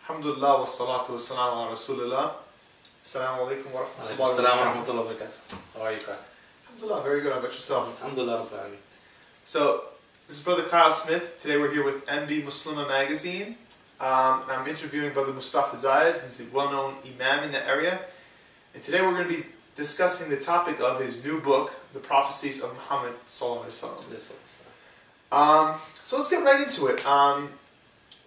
Alhamdulillah wa salatu wa salam ala Rasulullah. Assalamu alaikum wa rahmatullahi wa barakatuh. How are you, Kyle? Alhamdulillah, very good. How about yourself? Alhamdulillah. So, this is Brother Kyle Smith. Today we're here with MBMuslima magazine. And I'm interviewing Brother Moustafa Zayed. He's a well-known Imam in the area. And today we're going to be discussing the topic of his new book, The Prophecies of Muhammad sallallahu alaihi wasallam. So let's get right into it.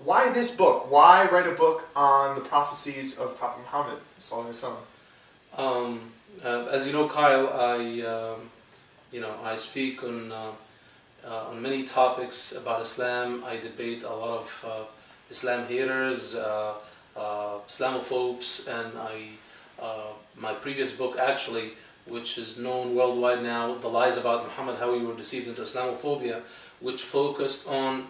Why this book? Why write a book on the prophecies of Prophet Muhammad sallallahu alaihi wasallam? As you know, Kyle, I speak on many topics about Islam. I debate a lot of Islam haters, Islamophobes, and my previous book, actually, which is known worldwide now, The Lies About Muhammad, How We Were Deceived into Islamophobia, which focused on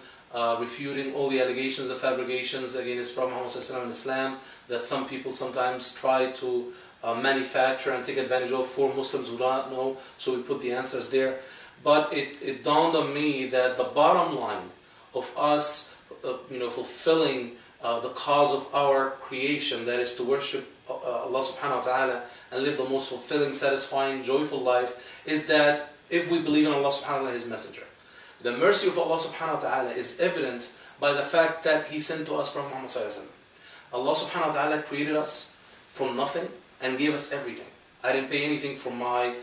refuting all the allegations and fabrications against Prophet Muhammad in Islam that some people sometimes try to manufacture and take advantage of for Muslims who do not know. So we put the answers there. But it dawned on me that the bottom line of us fulfilling the cause of our creation, that is to worship Allah subhanahu wa ta'ala and live the most fulfilling, satisfying, joyful life, is that if we believe in Allah subhanahu wa ta'ala, His messenger. The mercy of Allah subhanahu wa ta'ala is evident by the fact that He sent to us Prophet Muhammad sallallahu alaihi wasallam. Allah subhanahu wa ta'ala created us from nothing and gave us everything. I didn't pay anything for my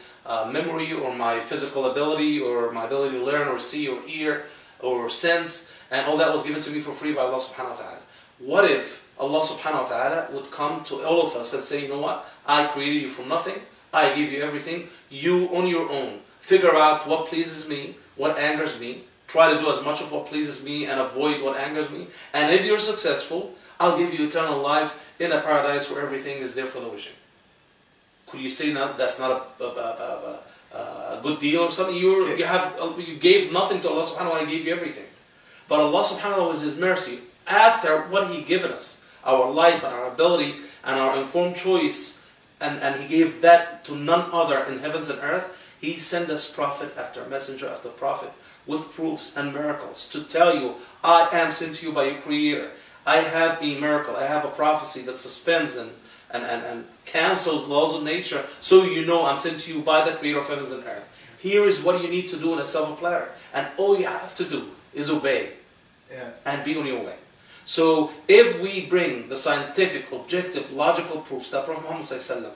memory or my physical ability or my ability to learn or see or hear or sense, and all that was given to me for free by Allah subhanahu wa ta'ala. What if Allah subhanahu wa ta'ala would come to all of us and say, you know what, I created you from nothing, I gave you everything, you on your own figure out what pleases me, what angers me, try to do as much of what pleases me and avoid what angers me, and if you're successful, I'll give you eternal life in a paradise where everything is there for the wishing. Could you say that's not a good deal or something? You gave nothing to Allah subhanahu wa ta'ala, He gave you everything. But Allah subhanahu wa ta'ala was His mercy. After what He given us, our life and our ability and our informed choice, and He gave that to none other in heavens and earth, He sent us prophet after messenger after prophet with proofs and miracles to tell you, I am sent to you by your Creator. I have a miracle, I have a prophecy that suspends and cancels laws of nature, so you know I'm sent to you by the Creator of heavens and earth. Here is what you need to do in a silver platter, and all you have to do is obey and be on your way. So if we bring the scientific, objective, logical proofs that Prophet Muhammad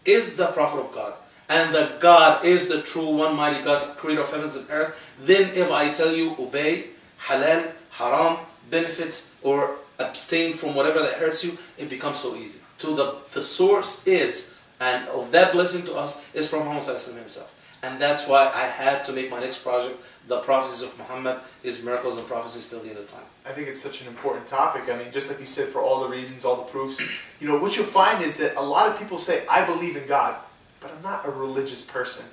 is the Prophet of God, and that God is the true one mighty God, Creator of heavens and earth, then if I tell you obey, halal, haram, benefit, or abstain from whatever that hurts you, it becomes so easy. So the source is, and of that blessing to us, is Prophet Muhammad himself. And that's why I had to make my next project, The Prophecies of Muhammad, His Miracles and Prophecies till the end of time. I think it's such an important topic. I mean, just like you said, for all the reasons, all the proofs. What you'll find is that a lot of people say, I believe in God, but I'm not a religious person.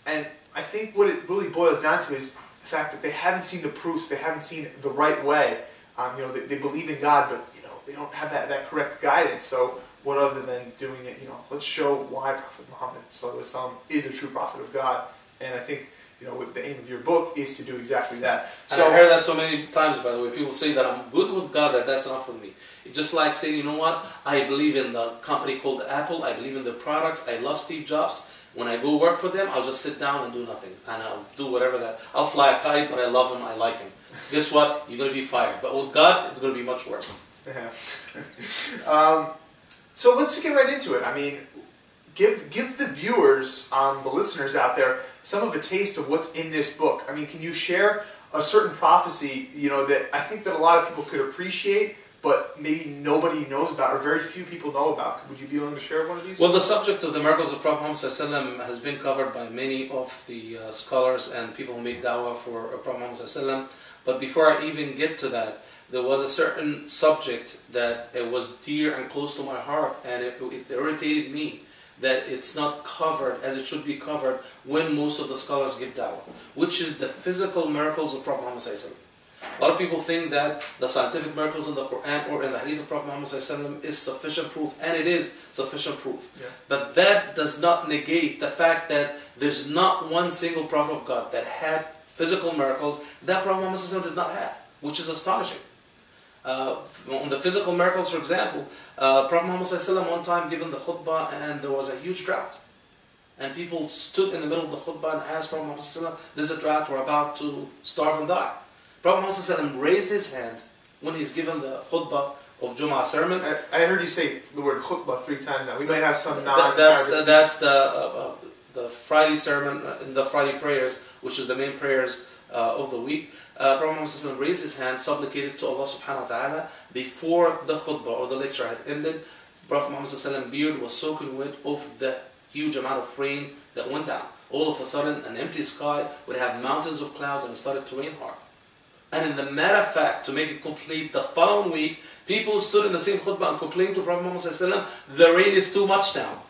And I think what it really boils down to is the fact that they haven't seen the proofs, they haven't seen the right way. They believe in God, but they don't have that correct guidance. So what other than doing it, let's show why Prophet Muhammad sallallahu alaihi wasallam is a true prophet of God. And I think, what the aim of your book is to do exactly that. So I heard that so many times, by the way. People say that I'm good with God, that's enough for me. It's just like saying, you know what, I believe in the company called Apple, I believe in the products, I love Steve Jobs. When I go work for them, I'll just sit down and do nothing. And I'll do whatever that. I'll fly a kite, but I love him, I like him. Guess what? You're going to be fired. But with God, it's going to be much worse. Yeah. So let's get right into it. I mean, give the viewers, the listeners out there, some of a taste of what's in this book. I mean, can you share a certain prophecy, that I think that a lot of people could appreciate, but maybe nobody knows about, or very few people know about? Would you be willing to share one of these? Well, the subject of the miracles of Prophet Muhammad has been covered by many of the scholars and people who make da'wah for Prophet Muhammad. But before I even get to that, there was a certain subject that it was dear and close to my heart, and it irritated me that it's not covered as it should be covered when most of the scholars give da'wah, which is the physical miracles of Prophet Muhammad. A lot of people think that the scientific miracles in the Quran or in the Hadith of Prophet Muhammad is sufficient proof, and it is sufficient proof. Yeah. But that does not negate the fact that there's not one single Prophet of God that had physical miracles that Prophet Muhammad did not have, which is astonishing. On the physical miracles, for example, Prophet Muhammad ﷺ one time given the khutbah and there was a huge drought. And people stood in the middle of the khutbah and asked Prophet Muhammad ﷺ, there's a drought, we're about to starve and die. Prophet Muhammad ﷺ raised his hand when he's given the khutbah of Jum'ah sermon. I heard you say the word khutbah 3 times now. We might have some That's the Friday sermon, the Friday prayers, which is the main prayers of the week. Prophet Muhammad ﷺ raised his hand, supplicated to Allah subhanahu wa ta'ala before the khutbah or the lecture had ended. Prophet Muhammad ﷺ's beard was soaking wet of the huge amount of rain that went down. All of a sudden, an empty sky would have mountains of clouds and it started to rain hard. And in the matter of fact, to make it complete, the following week, people stood in the same khutbah and complained to Prophet Muhammad ﷺ, the rain is too much now.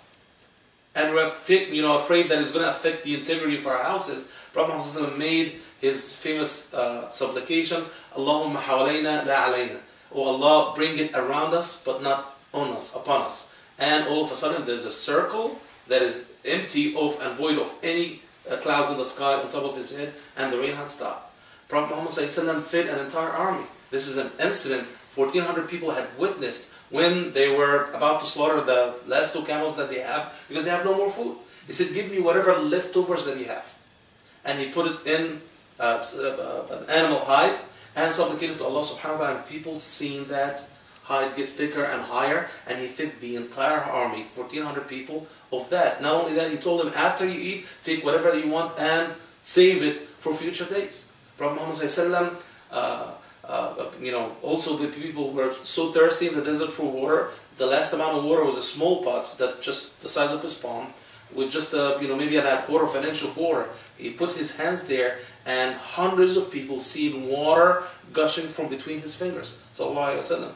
And we're afraid that it's going to affect the integrity of our houses. Prophet Muhammad ﷺ made his famous supplication, Allahumma hawlayna la alayna. Oh Allah, bring it around us, but not on us, upon us. And all of a sudden, there's a circle that is empty of and void of any clouds in the sky on top of his head, and the rain had stopped. Prophet Muhammad ﷺ fed an entire army. This is an incident 1,400 people had witnessed when they were about to slaughter the last 2 camels that they have because they have no more food. He said, give me whatever leftovers that you have. And he put it in an animal hide and supplicated to Allah subhanahu wa ta'ala, and people seen that hide get thicker and higher, and he fed the entire army, 1,400 people, of that. Not only that, he told them, after you eat, take whatever you want and save it for future days. Prophet Muhammad ﷺ, also the people were so thirsty in the desert for water. The last amount of water was a small pot that just the size of his palm, with just maybe a quarter of an inch of water. He put his hands there, and hundreds of people seen water gushing from between his fingers. Sallallahu Alaihi Wasallam.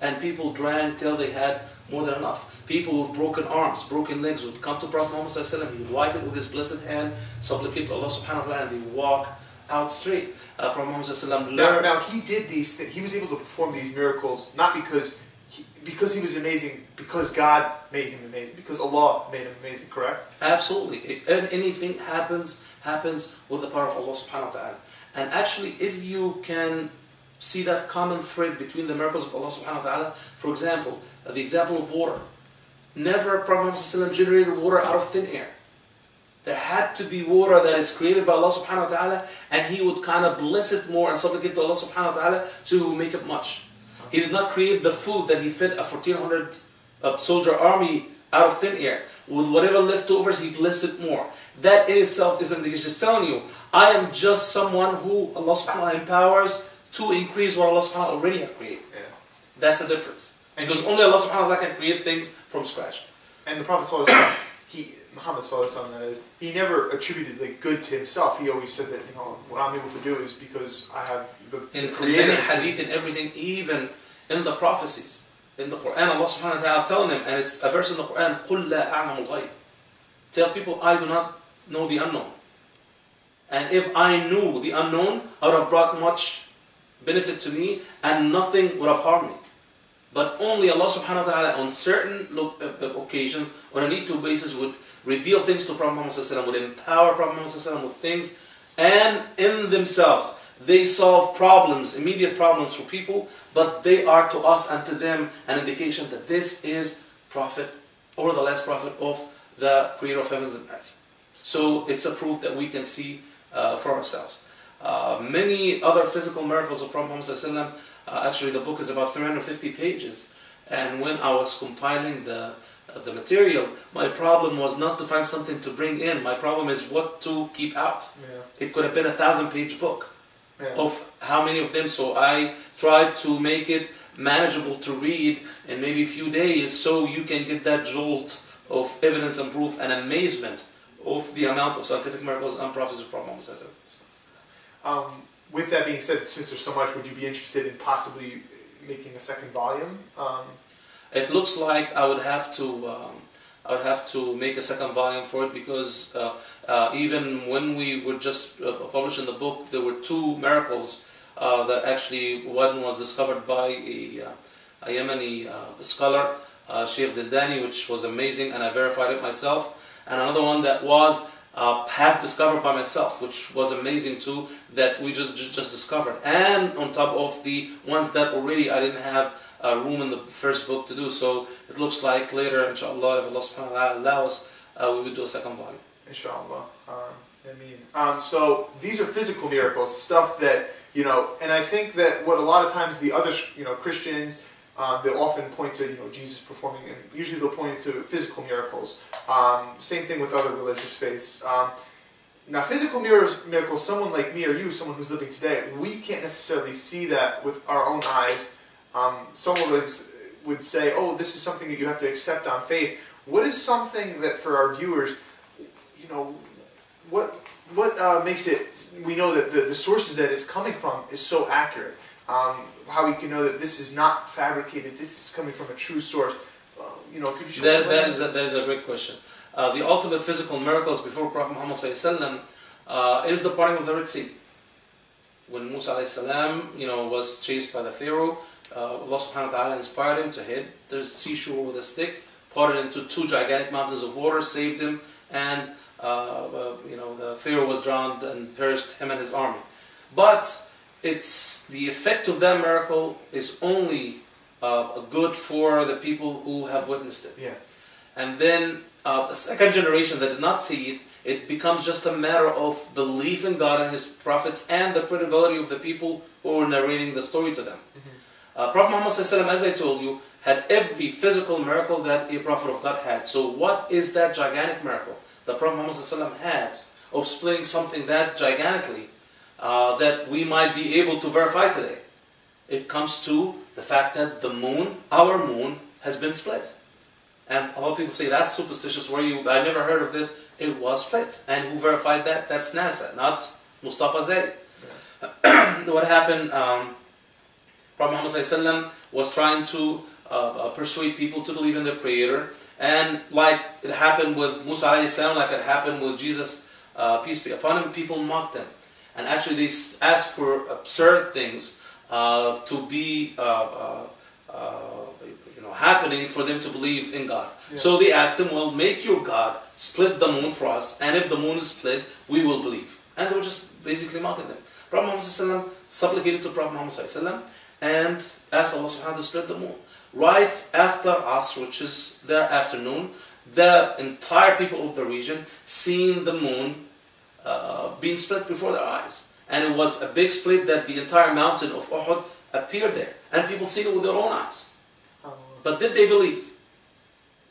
And people drank till they had more than enough. People with broken arms, broken legs would come to Prophet Muhammad ﷺ. He would wipe it with his blessed hand, supplicate to Allah subhanahu wa ta'ala, and they walk out straight. Prophet Muhammad ﷺ learned. Now he did these things. He was able to perform these miracles not because he was amazing, because God made him amazing, because Allah made him amazing. Correct? Absolutely. Anything happens with the power of Allah subhanahu wa ta'ala. And actually, if you can see that common thread between the miracles of Allah subhanahu wa ta'ala, for example, the example of water. Never Prophet Muhammad generated water out of thin air. There had to be water that is created by Allah subhanahu wa ta'ala, and he would kind of bless it more and supplicate to Allah subhanahu wa ta'ala to make it much. He did not create the food that he fed a 1,400 soldier army out of thin air. With whatever leftovers, he blessed it more. That in itself is an indication. Just telling you, I am just someone who Allah subhanahu wa ta'ala empowers to increase what Allah subhanahu wa ta'ala already has created. Yeah. That's the difference. Because only Allah subhanahu wa ta'ala can create things from scratch. And the Prophet sallallahu alaihi wasallam, Muhammad sallallahu alaihi wasallam, that is, he never attributed good to himself. He always said that, what I'm able to do is because I have the Creator. In many hadith and everything, even in the prophecies, in the Quran, Allah subhanahu wa ta'ala telling him, and it's a verse in the Quran, قُلْ لَا أَعْلَمُ الْغَيْبِ. Tell people, I do not know the unknown. And if I knew the unknown, I would have brought much benefit to me, and nothing would have harmed me. But only Allah subhanahu wa ta'ala on certain occasions, on a need-to basis, would reveal things to Prophet Muhammad ﷺ, would empower Prophet Muhammad ﷺ with things, and in themselves, they solve problems, immediate problems for people, but they are to us and to them an indication that this is Prophet, or the last Prophet of the Creator of heavens and earth. So it's a proof that we can see for ourselves. Many other physical miracles of Prophet Muhammad ﷺ, actually the book is about 350 pages, and when I was compiling the material, my problem was not to find something to bring in, my problem is what to keep out. Yeah. It could have been a 1,000-page book. Yeah. Of how many of them, so I tried to make it manageable to read in maybe a few days, so you can get that jolt of evidence and proof and amazement of the amount of scientific miracles and prophecies of Prophet Muhammad. With that being said, since there's so much, would you be interested in possibly making a second volume? It looks like I would have to make a second volume for it, because even when we were just publishing the book, there were 2 miracles that actually, one was discovered by a Yemeni scholar, Sheikh Zindani, which was amazing, and I verified it myself, and another one that was half discovered by myself, which was amazing too, that we just discovered. And on top of the ones that already I didn't have room in the first book to do. So it looks like later, inshallah, if Allah subhanahu wa ta'ala allows, we would do a second volume. Inshallah. So these are physical miracles, stuff that, and I think that what a lot of times the other, Christians, they'll often point to, Jesus performing, and usually they'll point to physical miracles. Same thing with other religious faiths. Now, physical miracles, someone like me or you, someone who's living today, we can't necessarily see that with our own eyes. Someone would say, oh, this is something that you have to accept on faith. What is something that for our viewers, what makes it, we know that the sources that it's coming from is so accurate. How we can know that this is not fabricated, this is coming from a true source. Could you show that is a great question. The ultimate physical miracles before Prophet Muhammad is the parting of the Red Sea. When Musa was chased by the Pharaoh, Allah subhanahu wa ta'ala inspired him to hit the seashore with a stick, parted into two gigantic mountains of water, saved him, and the Pharaoh was drowned and perished, him and his army. But it's the effect of that miracle is only good for the people who have witnessed it. Yeah. And then the second generation that did not see it, it becomes just a matter of belief in God and His prophets and the credibility of the people who were narrating the story to them. Prophet Muhammad, as I told you, had every physical miracle that a prophet of God had. So what is that gigantic miracle that Prophet Muhammad had of splitting something that gigantically that we might be able to verify today? It comes to the fact that the moon, our moon, has been split. And a lot of people say, that's superstitious, I never heard of this. It was split. And who verified that? That's NASA, not Moustafa Zayed. Yeah. What happened, Prophet Muhammad was trying to persuade people to believe in their Creator. And like it happened with Musa, like it happened with Jesus, peace be upon him, people mocked him. And actually they asked for absurd things to be happening for them to believe in God. Yeah. So they asked him, well, make your God split the moon for us, and if the moon is split, we will believe. And they were just basically mocking them. Prophet Muhammad supplicated to Prophet Muhammad and asked Allah subhanahu wa ta'ala to split the moon. Right after Asr, which is the afternoon, the entire people of the region seen the moon being split before their eyes. And it was a big split that the entire mountain of Uhud appeared there. And people seen it with their own eyes. But did they believe?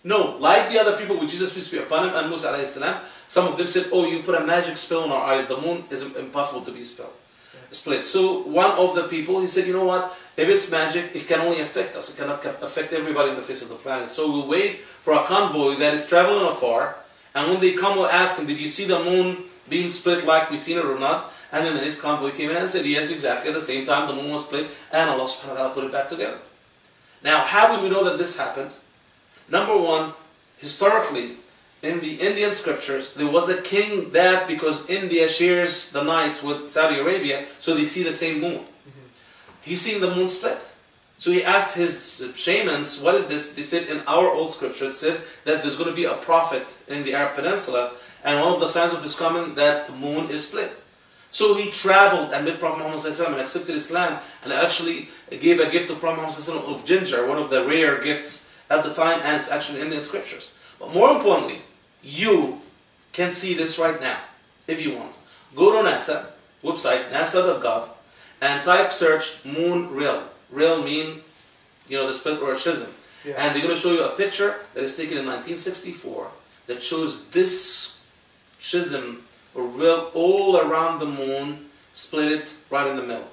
No. Like the other people with Jesus, peace be upon him, and Musa alayhi salam, some of them said, oh, you put a magic spell on our eyes, the moon is impossible to be split. So one of the people, he said, you know what, if it's magic, it can only affect us. It cannot affect everybody on the face of the planet. So we'll wait for a convoy that is traveling afar, and when they come, we'll ask him, did you see the moon being split like we seen it or not? And then the next convoy came in and said, yes, exactly. At the same time, the moon was split, and Allah subhanahu wa ta'ala put it back together. Now, how would we know that this happened? Number one, historically, in the Indian scriptures, there was a king that, because India shares the night with Saudi Arabia, so they see the same moon. He's seen the moon split. So he asked his shamans, what is this? They said, in our old scripture, it said that there's going to be a prophet in the Arab Peninsula, and one of the signs of his coming, that the moon is split. So he traveled and met Prophet Muhammad and accepted Islam, and actually gave a gift to Prophet Muhammad of ginger, one of the rare gifts at the time, and it's actually in the scriptures. But more importantly, you can see this right now, if you want. Go to NASA website, nasa.gov, and type search moon real. Real mean, the split or a schism. Yeah. And they're going to show you a picture that is taken in 1964 that shows this schism or real all around the moon, split it right in the middle.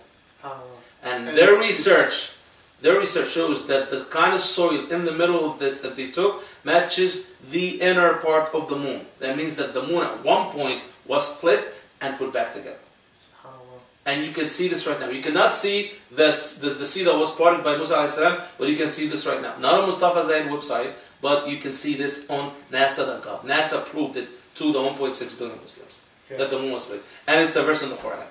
And their research shows that the kind of soil in the middle of this that they took matches the inner part of the moon. That means that the moon at one point was split and put back together. And you can see this right now. You cannot see the sea that was parted by Musa a.s., but you can see this right now. Not on Moustafa Zayed website, but you can see this on NASA.gov. NASA proved it to the 1.6 billion Muslims. Okay. That the moon was split. And it's a verse in the Quran.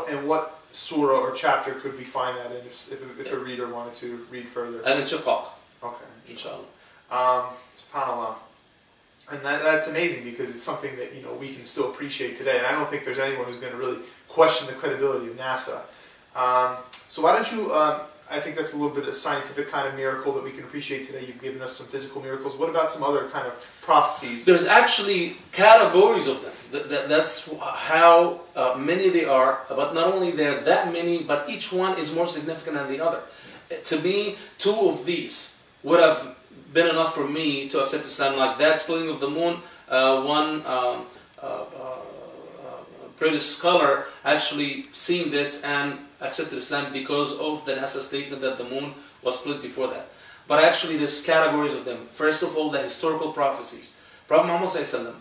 And what surah or chapter could we find that in if a reader wanted to read further? And in Shiqaq. Okay. Inshallah. SubhanAllah. And that's amazing because it's something that we can still appreciate today. And I don't think there's anyone who's going to really question the credibility of NASA. So why don't you? I think that's a little bit of scientific kind of miracle that we can appreciate today. You've given us some physical miracles. What about some other kind of prophecies? There's actually categories of them. That's how many they are. But not only there are that many, but each one is more significant than the other. To me, two of these would have been enough for me to accept Islam, like that splitting of the moon. One British scholar actually seen this and accepted Islam because of the NASA statement that the moon was split before that. But actually there's categories of them. First of all, the historical prophecies. Prophet Muhammad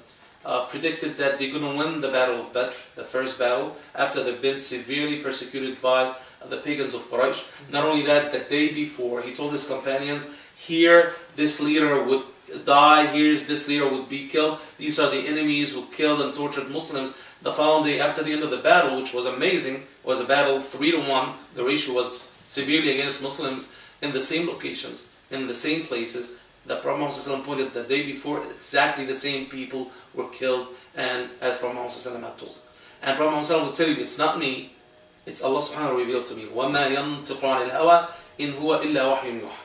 predicted that they're going to win the battle of Badr, the first battle, after they've been severely persecuted by the pagans of Quraysh. Not only that, the day before, he told his companions, here this leader would die, here's this leader would be killed. These are the enemies who killed and tortured Muslims. The following day, after the end of the battle, which was amazing, was a battle 3-1. The ratio was severely against Muslims in the same locations, in the same places. The Prophet Muhammad pointed the day before, exactly the same people were killed, and as Prophet Muhammad had told. And Prophet Muhammad would tell you, it's not me, it's Allah subhanahu wa ta'ala revealed to me. وَمَا يَنْتِقُ عَنِ الْهَوَىٰ إِنْ هُوَ إِلَّا وَحْيٌ يُوحَىٰ.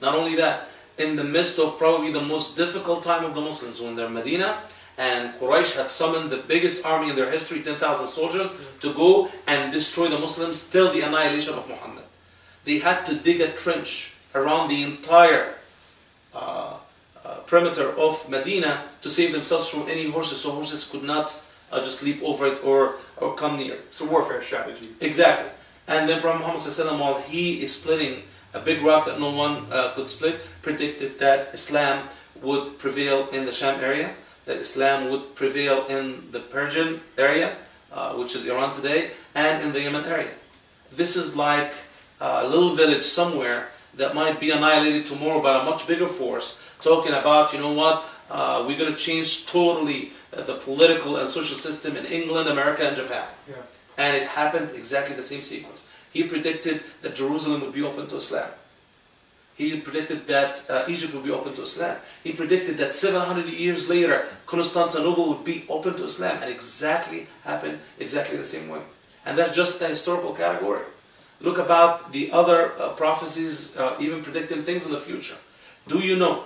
Not only that, in the midst of probably the most difficult time of the Muslims, when they're in Medina, and Quraysh had summoned the biggest army in their history, 10,000 soldiers, to go and destroy the Muslims till the annihilation of Muhammad. They had to dig a trench around the entire perimeter of Medina to save themselves from any horses, so horses could not just leap over it or come near. So warfare strategy. Exactly. And then Prophet Muhammad, while he is splitting a big rock that no one could split, predicted that Islam would prevail in the Sham area, that Islam would prevail in the Persian area, which is Iran today, and in the Yemen area. This is like a little village somewhere that might be annihilated tomorrow by a much bigger force, talking about, we're going to change totally the political and social system in England, America, and Japan. Yeah. And it happened exactly the same sequence. He predicted that Jerusalem would be open to Islam. He predicted that Egypt would be open to Islam. He predicted that 700 years later, Constantinople would be open to Islam. And exactly happened exactly the same way. And that's just the historical category. Look about the other prophecies, even predicting things in the future. Do you know?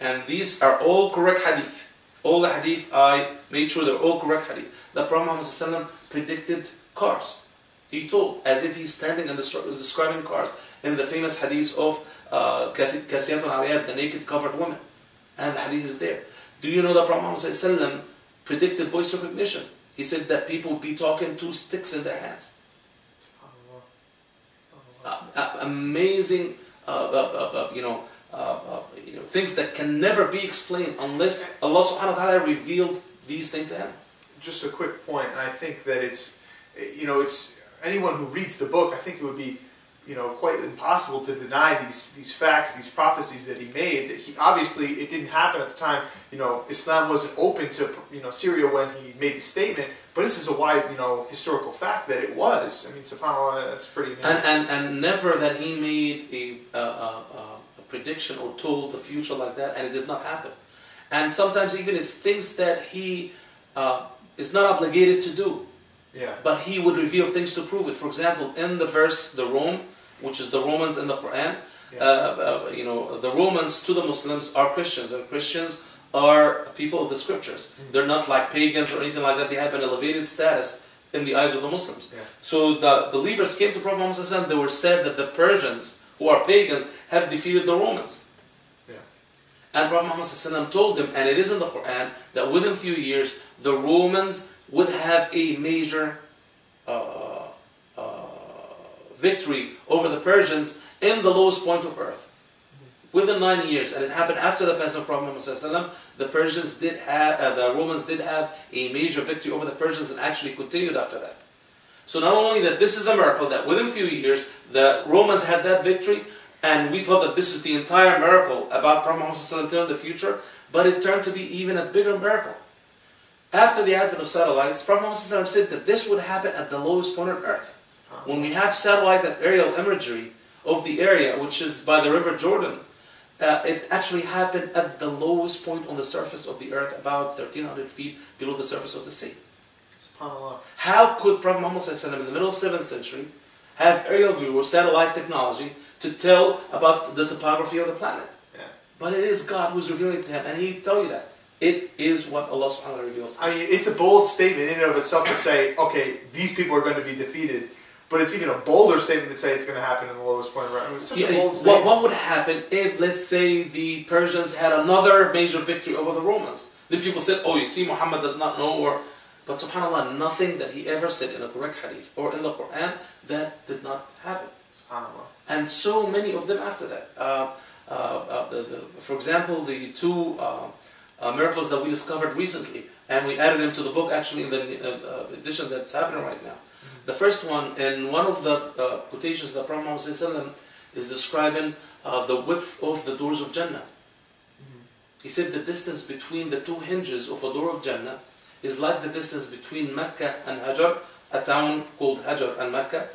And these are all correct hadith. All the hadith, I made sure they're all correct hadith. The Prophet Muhammad predicted cars. He told, as if he's standing and describing cars, in the famous hadith of Kasiyatun Ariyat, the naked covered woman. And the hadith is there. Do you know that Prophet Muhammad predicted voice recognition? He said that people would be talking two sticks in their hands. Amazing, things that can never be explained unless Allah subhanahu wa ta'ala revealed these things to him. Just a quick point, and I think that it's anyone who reads the book, I think it would be, quite impossible to deny these facts, these prophecies that he made. That obviously it didn't happen at the time. Islam wasn't open to Syria when he made the statement. But this is a wide, historical fact that it was. I mean, subhanAllah, that's pretty amazing. And never that he made a prediction or told the future like that, and it did not happen. And sometimes even it's things that he is not obligated to do. Yeah. But he would reveal things to prove it. For example, in the verse, the Rome, which is the Romans in the Quran, the Romans to the Muslims are Christians, and Christians are people of the scriptures. They're not like pagans or anything like that. They have an elevated status in the eyes of the Muslims. Yeah. So the believers came to Prophet Muhammad. They were said that the Persians, who are pagans, have defeated the Romans. Yeah. And Prophet Muhammad told them, and it is in the Quran, that within a few years, the Romans would have a major victory over the Persians in the lowest point of earth. Within 9 years, and it happened after the passing of Prophet Muhammad, the Romans did have a major victory over the Persians, and actually continued after that. So not only that this is a miracle, that within a few years the Romans had that victory, and we thought that this is the entire miracle about Prophet Muhammad in the future, but it turned to be even a bigger miracle. After the advent of satellites, Prophet Muhammad said that this would happen at the lowest point on earth. When we have satellite and aerial imagery of the area, which is by the river Jordan, it actually happened at the lowest point on the surface of the earth, about 1,300 feet below the surface of the sea. SubhanAllah. How could Prophet Muhammad in the middle of the 7th century have aerial view or satellite technology to tell about the topography of the planet? Yeah. But it is God who's revealing it to him, and He tell you that. It is what Allah subhanahu wa ta'ala reveals. I mean, it's a bold statement in and of itself to say, okay, these people are going to be defeated. But it's even a bolder statement to say it's going to happen in the lowest point. Right? I mean, it's such a bold statement. What would happen if, let's say, the Persians had another major victory over the Romans? Then people said, oh, you see, Muhammad does not know, or... But subhanAllah, nothing that he ever said in a correct hadith or in the Quran, that did not happen. SubhanAllah. And so many of them after that. For example, the two miracles that we discovered recently, and we added them to the book actually in the edition that's happening right now. The first one, in one of the quotations that Prophet Muhammad is describing the width of the doors of Jannah. He said the distance between the two hinges of a door of Jannah is like the distance between Mecca and Hajar, a town called Hajar and Mecca,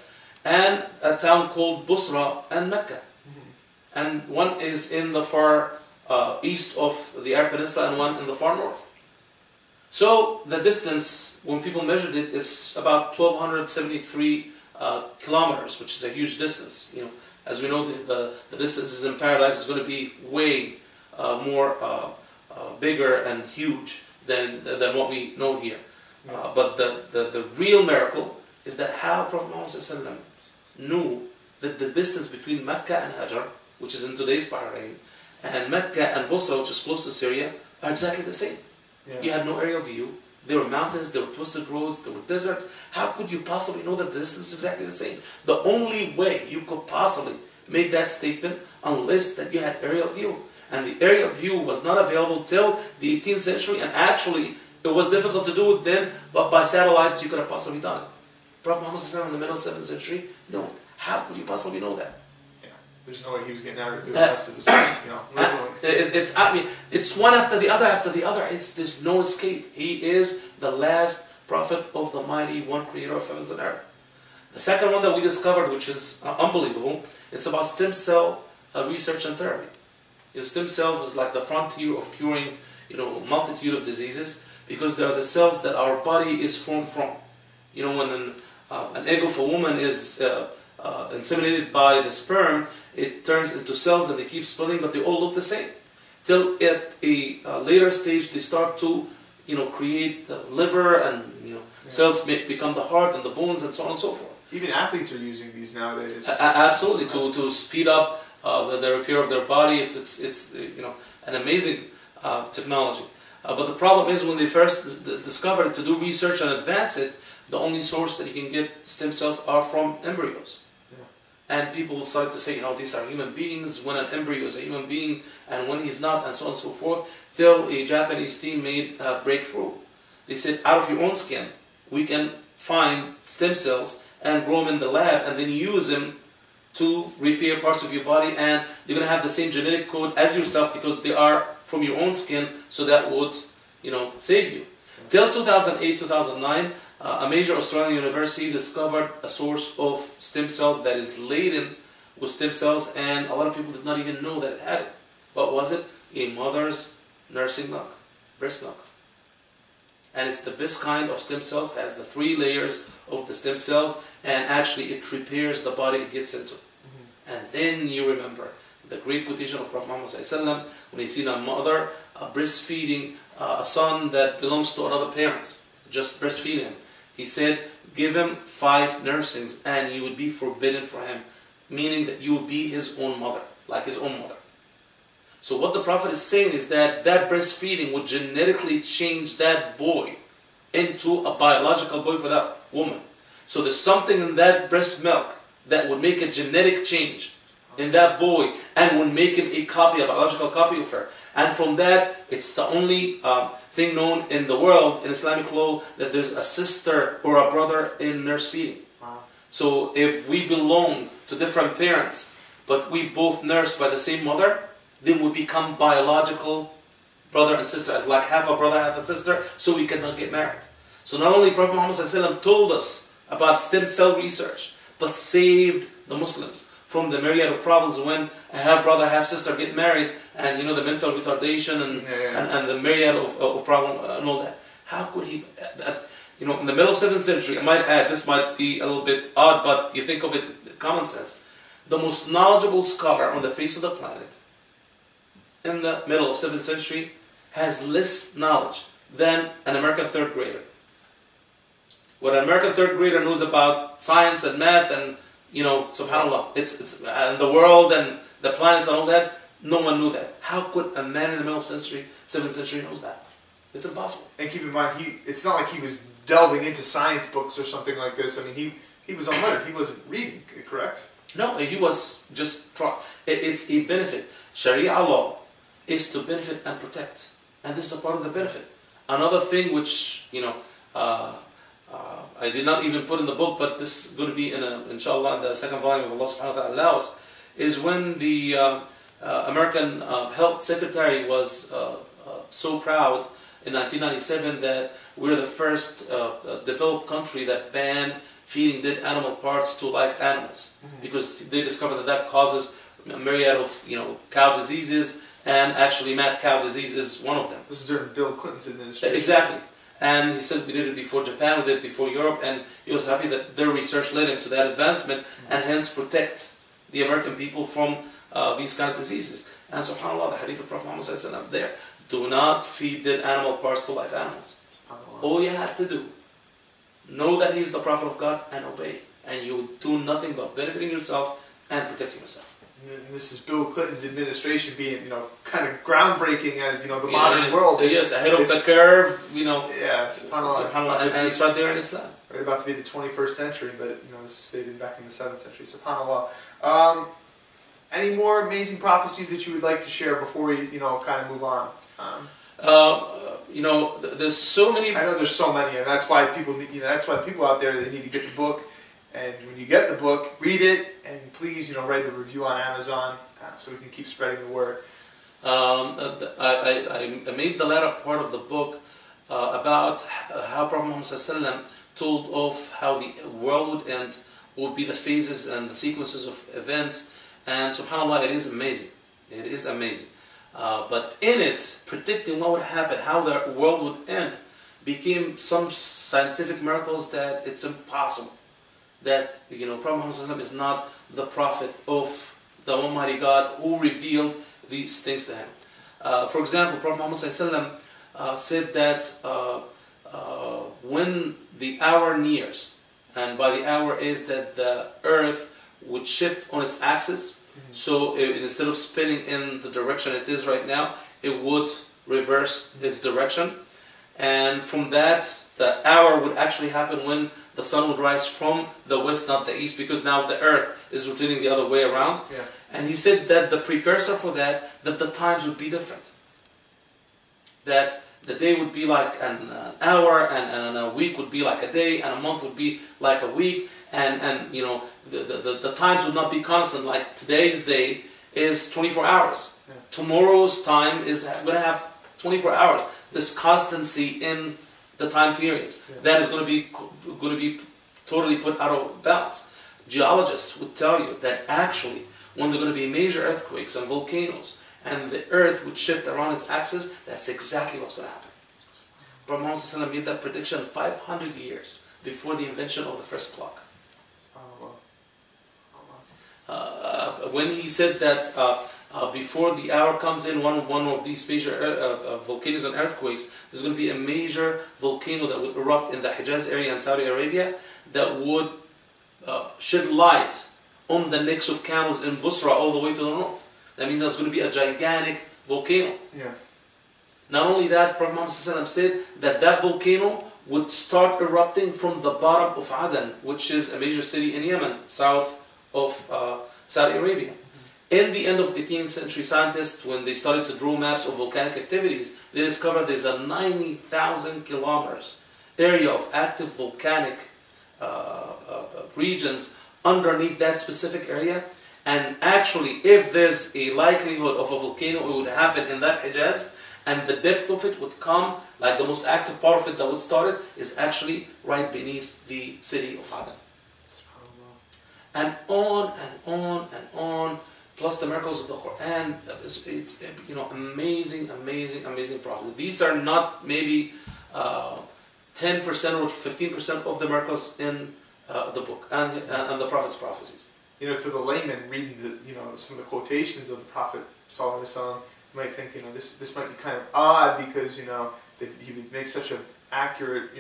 and a town called Busra and Mecca. And one is in the far east of the Arab Peninsula and one in the far north. So the distance, when people measured it, it's about 1,273 kilometers, which is a huge distance. You know, as we know, the distances in paradise is going to be way more bigger and huge than what we know here. But the real miracle is that how Prophet Muhammad knew that the distance between Mecca and Hajar, which is in today's Bahrain, and Mecca and Busra, which is close to Syria, are exactly the same. Yeah. You had no aerial view. There were mountains, there were twisted roads, there were deserts. How could you possibly know that the distance is exactly the same? The only way you could possibly make that statement unless that you had aerial view. And the aerial view was not available till the 18th century, and actually it was difficult to do it then, but by satellites you could have possibly done it. Prophet Muhammad in the middle of the 7th century, no. How could you possibly know that? Yeah, there's no way he was getting out of it. I mean, it's one after the other after the other. There's no escape. He is the last prophet of the mighty one creator of heavens and earth. The second one that we discovered, which is unbelievable, it's about stem cell research and therapy. You know, stem cells is like the frontier of curing, you know, multitude of diseases, because they are the cells that our body is formed from. You know, when an egg of a woman is inseminated by the sperm, it turns into cells and they keep splitting, but they all look the same. Till at a later stage, they start to, you know, create the liver, and cells become the heart and the bones and so on and so forth. Even athletes are using these nowadays. Absolutely, to speed up the repair of their body. It's you know, an amazing technology. But the problem is, when they first discovered it to do research and advance it, the only source that you can get stem cells are from embryos. And people start to say, you know, these are human beings, when an embryo is a human being, and when he's not, and so on and so forth, till a Japanese team made a breakthrough. They said, out of your own skin, we can find stem cells and grow them in the lab, and then use them to repair parts of your body, and they're going to have the same genetic code as yourself, because they are from your own skin, so that would, you know, save you. Till 2008, 2009, a major Australian university discovered a source of stem cells that is laden with stem cells, and a lot of people did not even know that it had it. What was it? A mother's nursing milk, breast milk. And it's the best kind of stem cells that has the 3 layers of the stem cells, and actually it repairs the body it gets into. And then you remember the great quotation of Prophet Muhammad when he seen a mother breastfeeding a son that belongs to another parent, just breastfeeding him. He said, give him 5 nursings and you would be forbidden for him, meaning that you would be his own mother, like his own mother. So what the Prophet is saying is that breastfeeding would genetically change that boy into a biological boy for that woman. So there's something in that breast milk that would make a genetic change in that boy, and would make him a biological copy of her. And from that, it's the only thing known in the world, in Islamic law, that there's a sister or a brother in nurse feeding. So if we belong to different parents, but we both nursed by the same mother, then we become biological brother and sister, as like half a brother, half a sister, so we cannot get married. So not only Prophet Muhammad told us about stem cell research, but saved the Muslims from the myriad of problems when a half-brother, half-sister get married, and you know the mental retardation and the myriad of problems and all that. How could he, you know, in the middle of 7th century, I might add, this might be a little bit odd, but you think of it common sense, the most knowledgeable scholar on the face of the planet in the middle of 7th century has less knowledge than an American third grader. What an American third grader knows about science and math and, you know, subhanAllah, it's and the world and the planets and all that, no one knew that. How could a man in the middle of 7th century knows that? It's impossible. And keep in mind, it's not like he was delving into science books or something like this. I mean, he was unlettered. He wasn't reading, correct? No, he was just it's a benefit. Sharia law is to benefit and protect. And this is a part of the benefit. Another thing which, you know, I did not even put in the book, but this is going to be in inshallah, in the second volume of Allah subhanahu wa ta'ala allows, is when the American Health Secretary was so proud in 1997 that we're the first developed country that banned feeding dead animal parts to live animals, because they discovered that that causes a myriad of, you know, cow diseases, and actually mad cow disease is one of them. This is during Bill Clinton's administration. Exactly. And he said we did it before Japan, we did it before Europe, and he was happy that their research led him to that advancement, and hence protect the American people from these kind of diseases. And subhanAllah, the hadith of Prophet Muhammad ﷺ there, do not feed dead animal parts to live animals. All you have to do, know that he is the Prophet of God and obey. And you do nothing but benefiting yourself and protecting yourself. And this is Bill Clinton's administration being, you know, kind of groundbreaking as, you know, the modern world. Yes, ahead of the curve, you know. Yeah, subhanAllah. And it's right there in Islam. Right about to be the 21st century, but, you know, this was stated back in the 7th century. SubhanAllah. Any more amazing prophecies that you would like to share before we, you know, kind of move on? You know, there's so many. I know there's so many, and that's why people, you know, that's why people out there, they need to get the book. And when you get the book, read it, and please, you know, write a review on Amazon so we can keep spreading the word. I made the latter part of the book about how Prophet Muhammad ﷺ told of how the world would end, what would be the phases and the sequences of events, and subhanAllah, it is amazing. It is amazing. But in it, predicting what would happen, how the world would end, became some scientific miracles that it's impossible. That, you know, Prophet Muhammad ﷺ is not the prophet of the Almighty God who revealed these things to him. For example, Prophet Muhammad ﷺ said that when the hour nears, and by the hour is that the earth would shift on its axis, so instead of spinning in the direction it is right now, it would reverse its direction. And from that, the hour would actually happen when the sun would rise from the west, not the east, because now the earth is rotating the other way around. Yeah. And he said that the precursor for that the times would be different. That the day would be like an hour, and a week would be like a day, and a month would be like a week, and you know, the times would not be constant. Like today's day is 24 hours. Yeah. Tomorrow's time is going to have 24 hours. This constancy in the time periods, that is going to be totally put out of balance. Geologists would tell you that actually, when there are going to be major earthquakes and volcanoes, and the earth would shift around its axis, that's exactly what's going to happen. Prophet Muhammad ﷺ made that prediction 500 years before the invention of the first clock. When he said that before the hour comes in, one of these major volcanoes and earthquakes, there's going to be a major volcano that would erupt in the Hijaz area in Saudi Arabia that would shed light on the necks of camels in Busra all the way to the north. That means there's going to be a gigantic volcano. Yeah. Not only that, Prophet Muhammad ﷺ said that that volcano would start erupting from the bottom of Aden, which is a major city in Yemen, south of Saudi Arabia. In the end of 18th century, scientists, when they started to draw maps of volcanic activities, they discovered there's a 90,000 kilometers area of active volcanic regions underneath that specific area. And actually, if there's a likelihood of a volcano, it would happen in that Hijaz, and the depth of it would come, like the most active part of it that would start it, is actually right beneath the city of Aden. and on and on and on. Plus the miracles of the Quran. It's amazing, amazing, amazing prophecy. These are not maybe 10% or 15% of the miracles in the book and the Prophet's prophecies. To the layman reading some of the quotations of the Prophet Sallallahu Alaihi Wasallam, you might think this might be kind of odd because that he would make such an accurate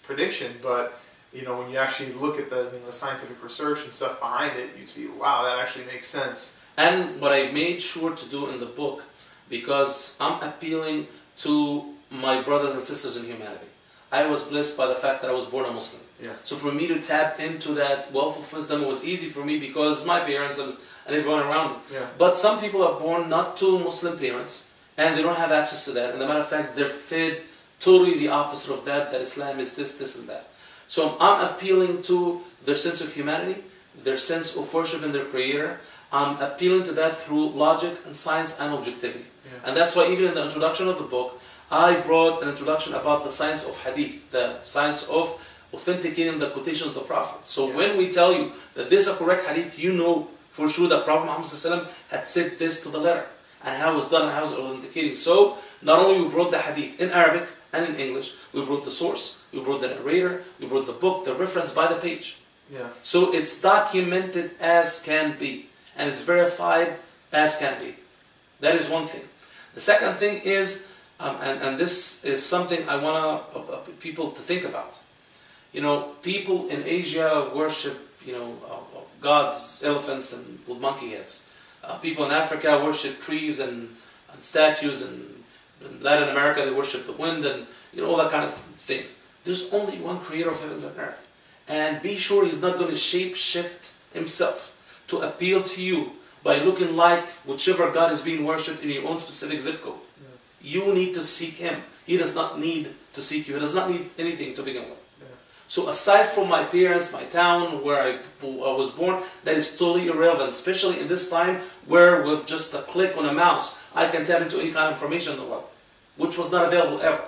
prediction, but when you actually look at the scientific research and stuff behind it, you see, wow, that actually makes sense. And what I made sure to do in the book, because I'm appealing to my brothers and sisters in humanity. I was blessed by the fact that I was born a Muslim. Yeah. So for me to tap into that wealth of wisdom, it was easy for me because my parents and everyone around me. Yeah. But some people are born not to Muslim parents and they don't have access to that. And as a matter of fact, they're fed totally the opposite of that Islam is this, this and that. So I'm appealing to their sense of humanity, their sense of worship in their Creator. I'm appealing to that through logic and science and objectivity. Yeah. And that's why even in the introduction of the book, I brought an introduction about the science of hadith, the science of authenticating the quotations of the Prophet. So when we tell you that this is a correct hadith, you know for sure that Prophet Muhammad had said this to the letter, and how it was done and how it was authenticating. So not only we brought the hadith in Arabic and in English, we brought the source, we brought the narrator, we brought the book, the reference by the page. Yeah. So it's documented as can be, and it's verified as can be. That is one thing. The second thing is, and this is something I want people to think about. People in Asia worship, gods, elephants, and with monkey heads. People in Africa worship trees and statues, and in Latin America they worship the wind and all that kind of things. There's only one Creator of heavens and earth, and be sure He's not going to shape-shift Himself to appeal to you by looking like whichever God is being worshipped in your own specific zip code. You need to seek Him. He does not need to seek you. He does not need anything to begin with. Yeah. So aside from my parents, my town, where I was born, that is totally irrelevant, especially in this time where with just a click on a mouse, I can tap into any kind of information in the world, which was not available ever.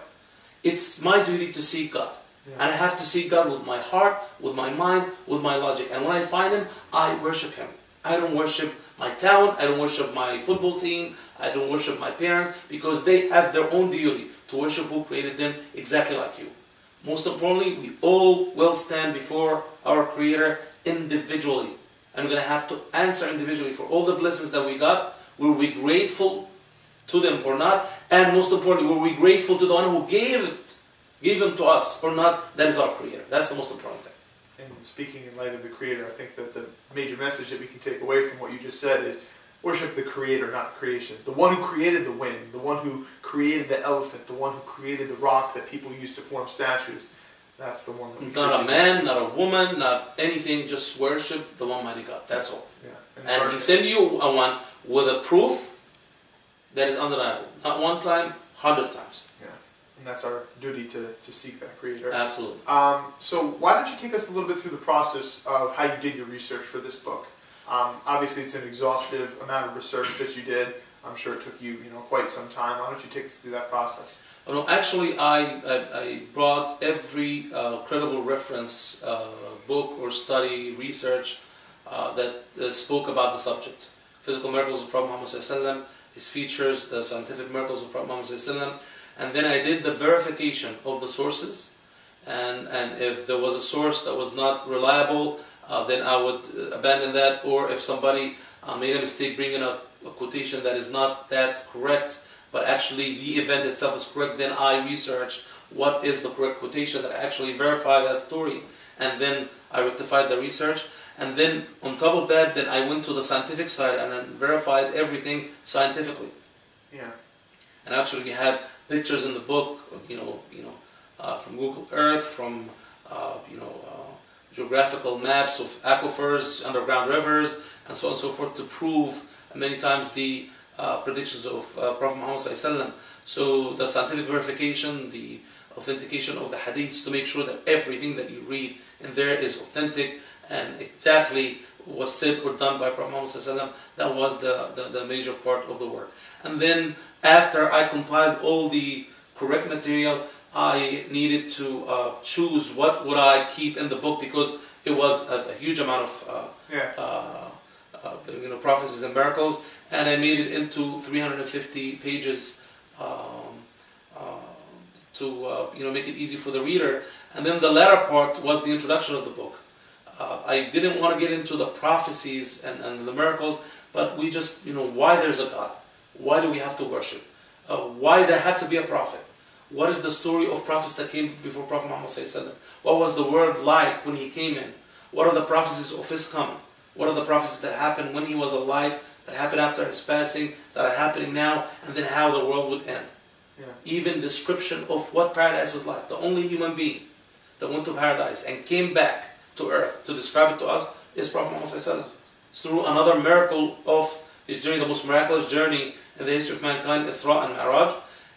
It's my duty to seek God. Yeah. And I have to seek God with my heart, with my mind, with my logic. And when I find Him, I worship Him. I don't worship my town, I don't worship my football team, I don't worship my parents, because they have their own duty to worship who created them exactly like you. Most importantly, we all will stand before our Creator individually. And we're going to have to answer individually for all the blessings that we got. Were we grateful to them or not? And most importantly, were we grateful to the one who gave them to us or not? That is our Creator. That's the most important thing. And speaking in light of the Creator, I think that the major message that we can take away from what you just said is worship the Creator, not the creation. The one who created the wind, the one who created the elephant, the one who created the rock that people use to form statues. That's the one that we Not a man, not a woman, not anything, just worship the Almighty God. That's all. Yeah. And He sent you a one with a proof that is undeniable. Not one time, 100 times. Yeah. And that's our duty to seek that Creator. Absolutely. So why don't you take us a little bit through the process of how you did your research for this book? Obviously, it's an exhaustive amount of research that you did. I'm sure it took you, quite some time. Why don't you take us through that process? Oh, no, actually, I brought every credible reference, book or study, research that spoke about the subject. Physical miracles of Prophet Muhammad, his features, the scientific miracles of Prophet Muhammad, and then I did the verification of the sources. And if there was a source that was not reliable, then I would abandon that. Or if somebody made a mistake bringing a quotation that is not that correct, but actually the event itself is correct, then I research what is the correct quotation, that I actually verify that story, and then I rectified the research. And then on top of that, then I went to the scientific side and then verified everything scientifically. Yeah. And actually we had pictures in the book, from Google Earth, from geographical maps of aquifers, underground rivers, and so on and so forth, to prove many times the predictions of Prophet Muhammad. So the scientific verification, the authentication of the hadiths, to make sure that everything that you read in there is authentic and exactly was said or done by Prophet Muhammad. That was the major part of the work. And then after I compiled all the correct material, I needed to choose what would I keep in the book, because it was a huge amount of prophecies and miracles, and I made it into 350 pages to make it easy for the reader. And then the latter part was the introduction of the book. I didn't want to get into the prophecies and the miracles, but we just, why there's a God, why do we have to worship, why there had to be a prophet, what is the story of prophets that came before Prophet Muhammad Zayed, what was the world like when he came in, what are the prophecies of his coming, what are the prophecies that happened when he was alive, that happened after his passing, that are happening now, and then how the world would end. Yeah. Even description of what paradise is like. The only human being that went to paradise and came back to earth to describe it to us is Prophet Muhammad Zayed. Through another miracle of his journey, the most miraculous journey in the history of mankind, Isra and Mi'raj,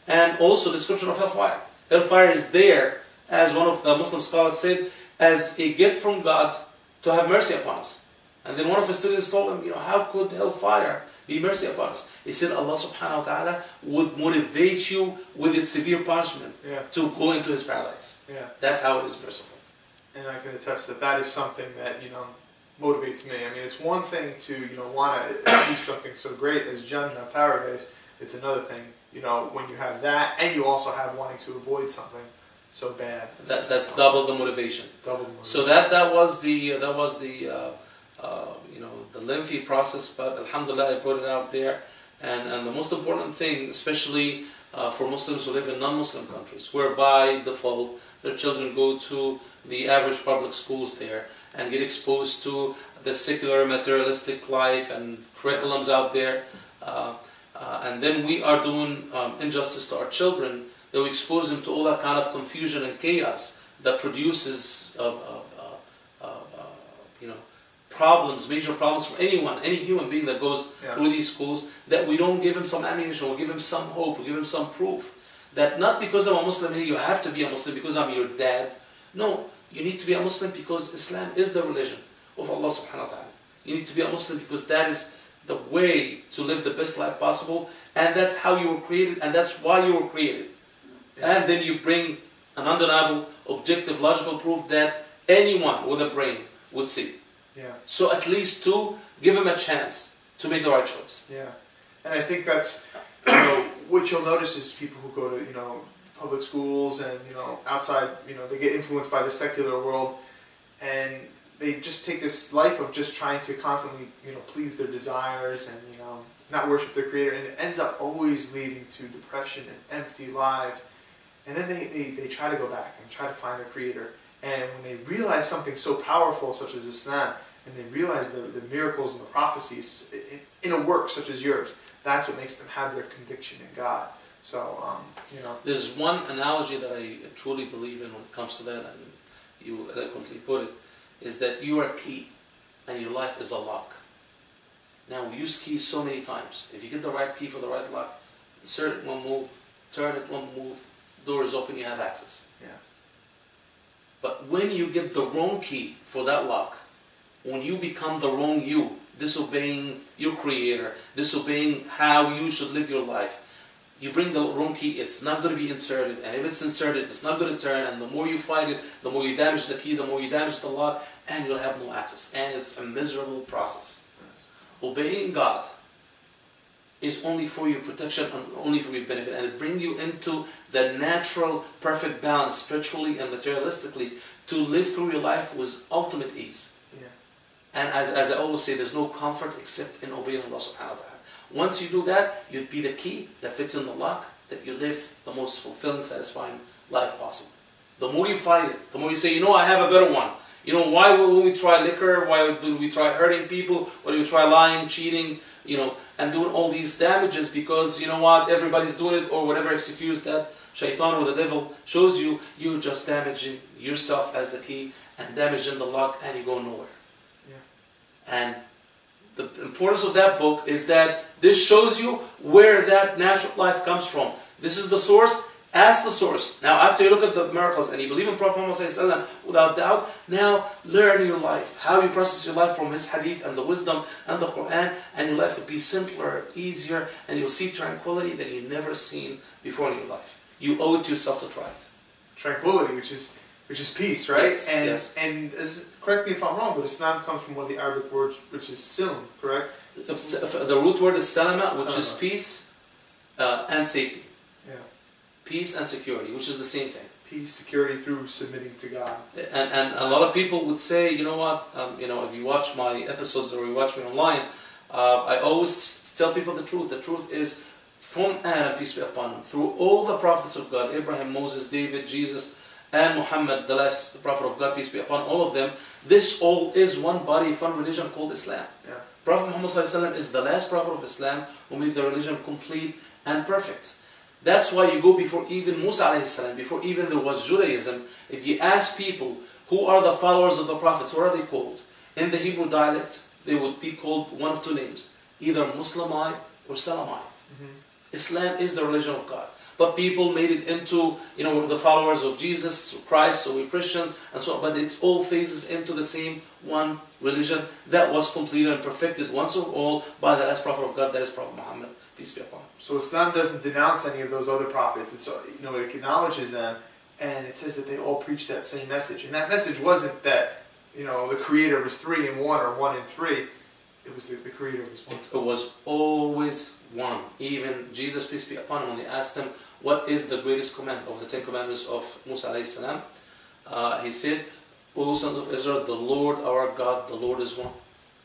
and also description of hellfire. Hellfire is there, as one of the Muslim scholars said, as a gift from God to have mercy upon us. And then one of his students told him, how could hellfire be mercy upon us? He said, Allah subhanahu wa ta'ala would motivate you with its severe punishment to go into his paradise. Yeah. That's how it is merciful. And I can attest that is something that, motivates me. I mean, it's one thing to, want to achieve something so great as Jannah, paradise. It's another thing, when you have that and you also have wanting to avoid something so bad. That's double the motivation. Double the motivation. So that was the lengthy process, but alhamdulillah I brought it out there. And the most important thing, especially for Muslims who live in non-Muslim countries, where by default their children go to the average public schools there and get exposed to the secular materialistic life and curriculums out there, and then we are doing injustice to our children, that we expose them to all that kind of confusion and chaos that produces problems, major problems for anyone, any human being that goes through these schools, that we don't give him some ammunition, we give him some hope, we give him some proof that not because I'm a Muslim, hey, you have to be a Muslim because I'm your dad. No, you need to be a Muslim because Islam is the religion of Allah subhanahu wa ta'ala. You need to be a Muslim because that is the way to live the best life possible, and that's how you were created, and that's why you were created. And then you bring an undeniable, objective, logical proof that anyone with a brain would see. Yeah. So at least to give him a chance to make the right choice. Yeah, and I think that's what you'll notice is people who go to public schools and outside they get influenced by the secular world, and they just take this life of just trying to constantly please their desires and not worship their Creator, and it ends up always leading to depression and empty lives. And then they try to go back and try to find their Creator, and when they realize something so powerful such as Islam, and they realize the miracles and the prophecies in a work such as yours, that's what makes them have their conviction in God. So, There's one analogy that I truly believe in when it comes to that, and you eloquently put it, is that you are a key, and your life is a lock. Now, we use keys so many times. If you get the right key for the right lock, insert it one move, turn it one move, door is open, you have access. Yeah. But when you get the wrong key for that lock, when you become the wrong you, disobeying your Creator, disobeying how you should live your life, you bring the wrong key, it's not going to be inserted, and if it's inserted, it's not going to turn, and the more you fight it, the more you damage the key, the more you damage the lock, and you'll have no access, and it's a miserable process. Obeying God is only for your protection and only for your benefit, and it brings you into the natural, perfect balance, spiritually and materialistically, to live through your life with ultimate ease. Yeah. And as I always say, there's no comfort except in obeying Allah subhanahu wa ta'ala. Once you do that, you'd be the key that fits in the lock, that you live the most fulfilling, satisfying life possible. The more you fight it, the more you say, I have a better one. Why will we try liquor? Why do we try hurting people? Why do we try lying, cheating, and doing all these damages? Because, everybody's doing it, or whatever excuse that shaitan or the devil shows you, you're just damaging yourself as the key and damaging the lock, and you go nowhere. Yeah. And the importance of that book is that this shows you where that natural life comes from. This is the source. Ask the source. Now, after you look at the miracles and you believe in Prophet Muhammad without doubt, now learn your life, how you process your life from his hadith and the wisdom and the Quran, and your life will be simpler, easier, and you'll see tranquility that you've never seen before in your life. You owe it to yourself to try it. Tranquility, which is which is peace, right? Yes, and yes. and correct me if I'm wrong, but Islam comes from one of the Arabic words, which is silm, correct? The root word is salama, which is Salama. peace and safety. Yeah. Peace and security, which is the same thing. Peace, security through submitting to God. And a lot of people would say, you know what, if you watch my episodes or you watch me online, I always tell people the truth. The truth is, from Adam, peace be upon him, through all the prophets of God, Abraham, Moses, David, Jesus, and Muhammad, the last prophet of God, peace be upon all of them, this all is one body, one religion called Islam. Yeah. Prophet Muhammad ﷺ is the last prophet of Islam who made the religion complete and perfect. That's why you go before even Musa ﷺ, before even there was Judaism, if you ask people who are the followers of the prophets, what are they called? In the Hebrew dialect, they would be called one of two names, either Muslimai or Salamai. Islam is the religion of God. But people made it into, the followers of Jesus, Christ, so we're Christians, and so on. But it all phases into the same one religion that was completed and perfected once for all by the last prophet of God, that is Prophet Muhammad, peace be upon him. So Islam doesn't denounce any of those other prophets. It's, it acknowledges them, and it says that they all preach that same message. And that message wasn't that, the Creator was 3 in 1 or 1 in 3. It was the Creator was one. It was always one. Even Jesus, peace be upon him, when they asked him, what is the greatest command of the 10 commandments of Musa alayhi salam? He said, O sons of Israel, the Lord our God, the Lord is one.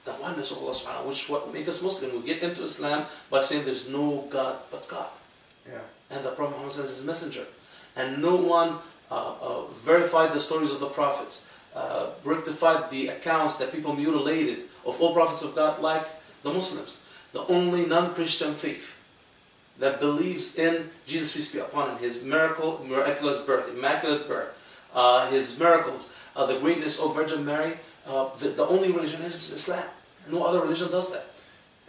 The oneness of Allah subhanahu wa ta'ala, which what makes us Muslim. We get into Islam by saying there's no God but God. Yeah. And the Prophet Muhammad is his messenger. And no one verified the stories of the prophets, rectified the accounts that people mutilated of all prophets of God like the Muslims. The only non-Christian faith that believes in Jesus, peace be upon him, his miraculous birth, immaculate birth, his miracles, the greatness of Virgin Mary, the only religion is Islam. No other religion does that.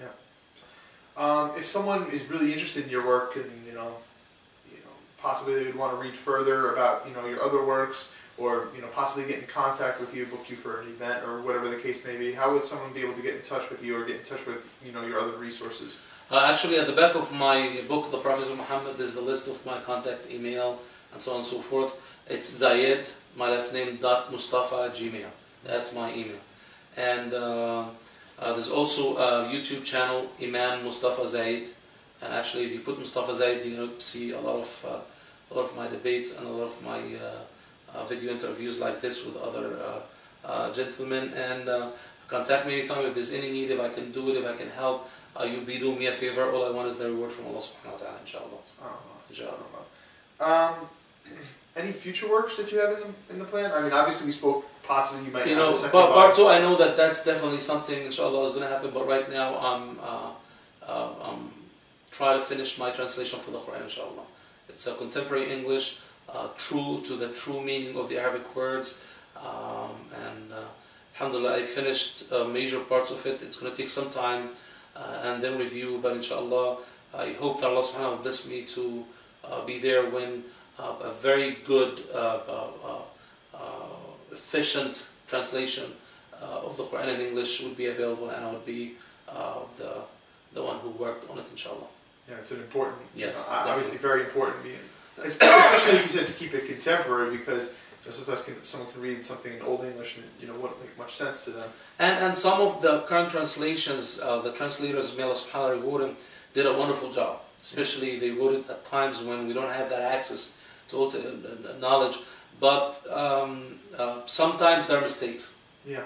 Yeah. If someone is really interested in your work and possibly they would want to read further about your other works, or possibly get in contact with you, book you for an event, or whatever the case may be, how would someone be able to get in touch with you or get in touch with your other resources? Actually, at the back of my book, The Prophecies of Muhammad, there's the list of my contact email and so on and so forth. It's Zayed, my last name, .Mustafa@gmail. That's my email. And there's also a YouTube channel, Imam Moustafa Zayed. And actually, if you put Mustafa Zayed, you'll see a lot of my debates and a lot of my video interviews like this with other gentlemen. And contact me anytime if there's any need, if I can do it, if I can help. You'll be doing me a favor. All I want is the reward from Allah subhanahu wa ta'ala, inshallah. Inshallah. Any future works that you have in the plan? I mean, obviously we spoke, possibly you might have a second part 2, I know that's definitely something, inshallah, is going to happen, but right now I'm trying to finish my translation for the Quran, inshallah. It's a contemporary English, true to the true meaning of the Arabic words, and alhamdulillah, I finished major parts of it. It's going to take some time and then review, but inshallah, I hope that Allah subhanahu wa ta'ala will bless me to be there when a very good, efficient translation of the Quran in English would be available, and I would be the one who worked on it, inshallah. Yeah, it's an important, yes, obviously very important, especially like you said, to keep it contemporary, because sometimes someone can read something in Old English and wouldn't make much sense to them. And some of the current translations, the translators, may Allah subhanahu wa ta'ala reward them, did a wonderful job. Especially they wrote it at times when we don't have that access to all the knowledge. But sometimes there are mistakes. Yeah.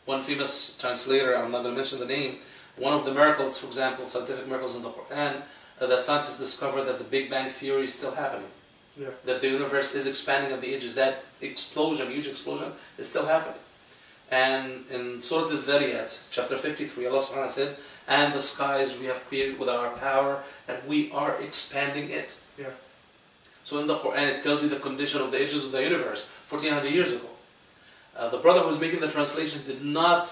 One famous translator, I'm not going to mention the name, one of the miracles, for example, scientific miracles in the Quran, that scientists discovered that the Big Bang Theory is still happening. Yeah. That the universe is expanding at the edges. That explosion, huge explosion, is still happening. And in Surah Al-Dhariyat, chapter 53, Allah subhanahu wa ta'ala said, and the skies we have created with our power, and we are expanding it. Yeah. So in the Quran, it tells you the condition of the edges of the universe 1400 years ago. The brother who was making the translation did not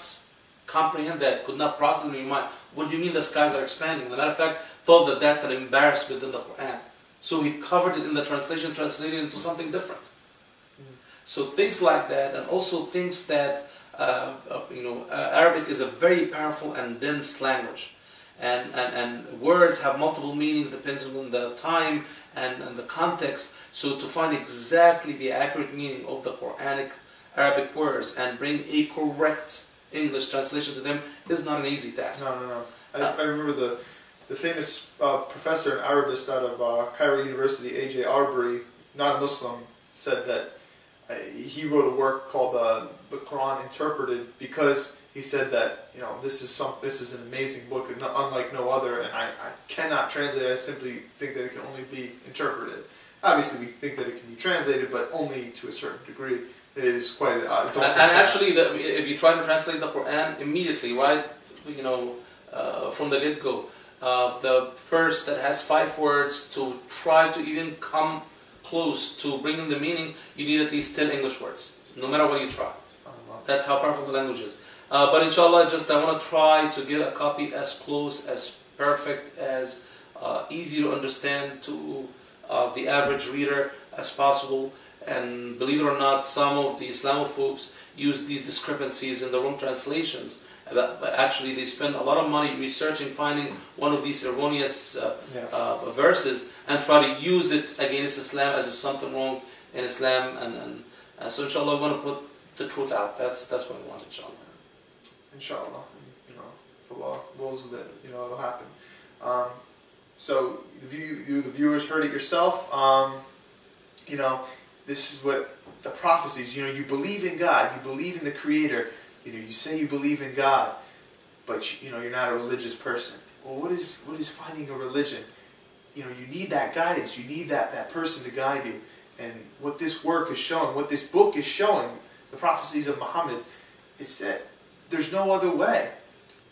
comprehend that, could not process it in his mind. What do you mean the skies are expanding? As a matter of fact, thought that that's an embarrassment in the Quran. So he covered it in the translation, translated it into something different. So things like that, and also things that, Arabic is a very powerful and dense language. and words have multiple meanings depending on the time and the context. So to find exactly the accurate meaning of the Quranic Arabic words and bring a correct English translation to them is not an easy task. No. I remember the famous professor and Arabist out of Cairo University, A.J. Arbery, not a Muslim, said that he wrote a work called the Quran Interpreted because he said that, you know, this is an amazing book, unlike no other, and I cannot translate it. I simply think that it can only be interpreted. Obviously, we think that it can be translated, but only to a certain degree. It is quite. And actually, if you try to translate the Quran immediately, right, you know, from the get-go, the verse that has 5 words, to try to even come close to bringing the meaning, you need at least 10 English words, no matter what you try. That's how powerful the language is. But inshallah, I want to try to get a copy as close, as perfect, as easy to understand to the average reader as possible. And believe it or not, some of the Islamophobes use these discrepancies in the wrong translations. But actually, they spend a lot of money researching, finding one of these erroneous verses, and try to use it against Islam as if something wrong in Islam. And so, inshallah, we want to put the truth out. That's what we want, inshallah. Inshallah, you know, if Allah wills with it, you know, it'll happen. So the viewers heard it yourself. You know, this is what the prophecies. You know, you believe in God, you believe in the Creator. You know, you say you believe in God, but you know you're not a religious person. Well, what is finding a religion? You know, you need that guidance. You need that person to guide you. And what this work is showing, what this book is showing, the Prophecies of Muhammad, is that there's no other way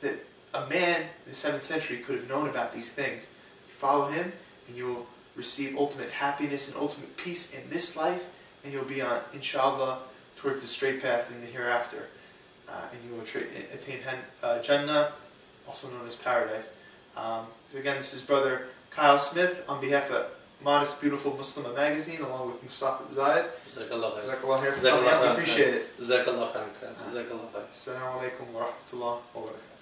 that a man in the 7th century could have known about these things. You follow him, and you will receive ultimate happiness and ultimate peace in this life, and you'll be on, inshallah, towards the straight path in the hereafter. And you will attain Jannah, also known as paradise. So again, this is Brother Kyle Smith on behalf of Modest Beautiful Muslima magazine, along with Moustafa Zayed. Jazakallah khair. Jazakallah khair. We appreciate it. Jazakallah khair. Jazakallah khair. Assalamu alaikum wa rahmatullah wa barakatuh.